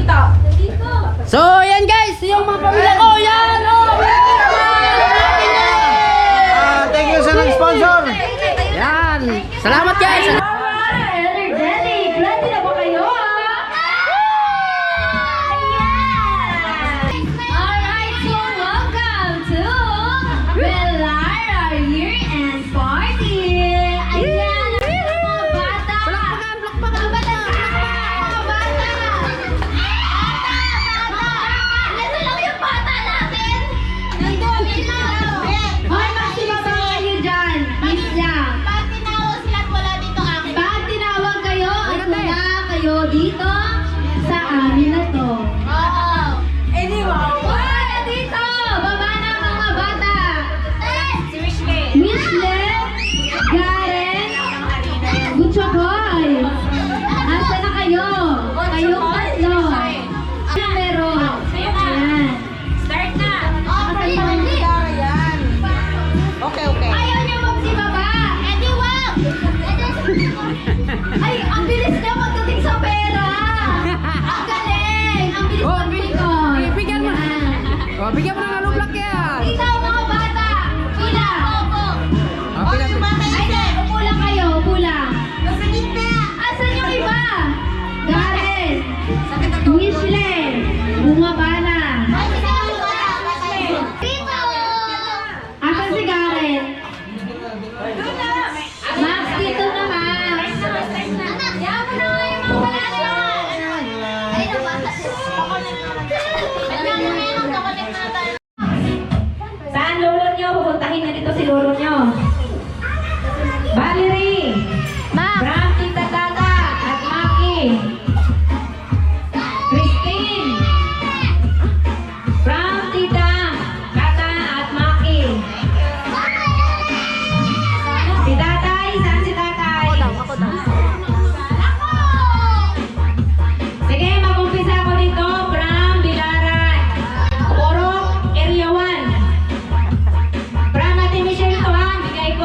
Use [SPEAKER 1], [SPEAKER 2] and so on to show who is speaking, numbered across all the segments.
[SPEAKER 1] Dito.
[SPEAKER 2] So, yan guys, yung mga pamilya ko, yan! Oh,
[SPEAKER 3] Thank you sa nag-sponsor.
[SPEAKER 2] yan! Salamat guys!
[SPEAKER 1] Energetic! Ready na ba kayo? Alright, so welcome to Belara Year-End Party! Ayan! Mga bata!
[SPEAKER 2] Palakpakan, palakpakan!
[SPEAKER 1] Mga bata! Mga bata! Nasa lang yung bata natin! Nandun na! Hoy, magsibaba kayo dyan! Please lang!
[SPEAKER 4] Pag tinawag sila at wala dito akin.
[SPEAKER 1] Pag tinawag kayo at wala kayo dito sa amin na to.
[SPEAKER 4] Oo.
[SPEAKER 1] Hoy, dito! Baba na mga bata!
[SPEAKER 4] Si Wishley.
[SPEAKER 1] Wishley, Garen, Butchokoy. Asa na kayo? Kayong tatlo. Numero. Ayan.
[SPEAKER 4] Start na.
[SPEAKER 1] Ayaw niyo magsibaba.
[SPEAKER 4] Eddie, wag!
[SPEAKER 1] Ay, ang bilis niya pagdating sa pera. Ang galing. Ang bilis
[SPEAKER 2] Oh,
[SPEAKER 1] mag-pikon.
[SPEAKER 2] bigyan mo. Oh, bigyan mo ng alublak yan!
[SPEAKER 1] Dito mga bata. Pila.
[SPEAKER 2] Oh, pinag-
[SPEAKER 1] Ay, di. Upo lang kayo. Upo lang.
[SPEAKER 4] Nasa gitna.
[SPEAKER 1] Asan yung iba? Garen. Wishley. Bumaba na.
[SPEAKER 4] Ay, tinawag wala. Dito.
[SPEAKER 1] Asan si Garen? Max, dito na Max.
[SPEAKER 4] Anak, yaman mo na nga yung mga bata. Ay, nabasa. Kailangan mo yan. Kakonek na tayo.
[SPEAKER 1] Saan lolo nyo? Pupuntahin na dito si lolo nyo. Valerie. Bram, Tita Tata at Maki. Christine. Bram, Tita Tata at Maki. Si Tatay. Saan si Tatay? Sige, mag-umpisa ako dito. Bram, Bilaran. Orok, Area 1. Bram, Ate Michelle to ha. Bigay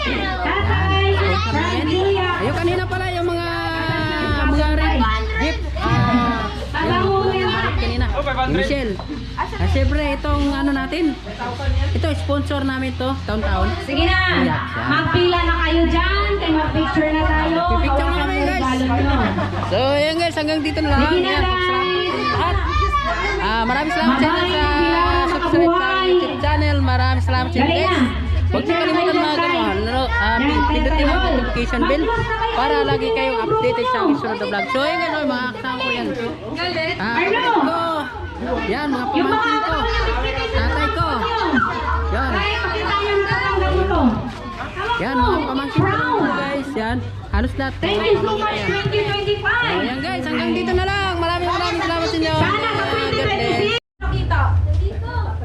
[SPEAKER 1] Tatay, Frank Julia.
[SPEAKER 2] Ayun, kanina pala yung mga red gift. Yung mga kanina. Yung Michelle. Siyempre, itong ano natin. Ito, sponsor namin to taon-taon.
[SPEAKER 1] Sige na, magpila na kayo dyan. Kaya mag-picture na tayo.
[SPEAKER 2] Pipicture na kami, guys. So, ayan guys, hanggang dito na lang.
[SPEAKER 1] Sige na,
[SPEAKER 2] Ayan,
[SPEAKER 1] guys.
[SPEAKER 2] lahat. Maraming salamat sa inyo sa subscribe sa YouTube channel. Maraming salamat sa inyo, guys. Huwag niyo kalimutan mga pindutin ang notification bell para lagi kayong updated sa aking sunod na vlog. So, ayan guys, mga kasama ko yan. Kapatid ko. Yan, mga pamangkin ko. Tatay ko. Yan. Yan, mga pamangkin ko guys. Yan. Halos lahat.
[SPEAKER 1] Thank you so much, 2025.
[SPEAKER 2] Ayan guys, hanggang dito na lang. Maraming salamat sa inyo.
[SPEAKER 1] Sana kapag
[SPEAKER 2] God bless.
[SPEAKER 1] 2026, makita.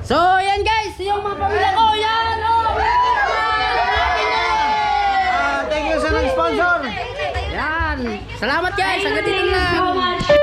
[SPEAKER 2] So, ayan guys, yung mga pamilya ko. Yan.
[SPEAKER 3] Thank you sa nag-sponsor.
[SPEAKER 2] Yan. Salamat guys. Hanggang dito
[SPEAKER 1] Thank
[SPEAKER 2] na
[SPEAKER 1] you
[SPEAKER 2] lang.
[SPEAKER 1] so much.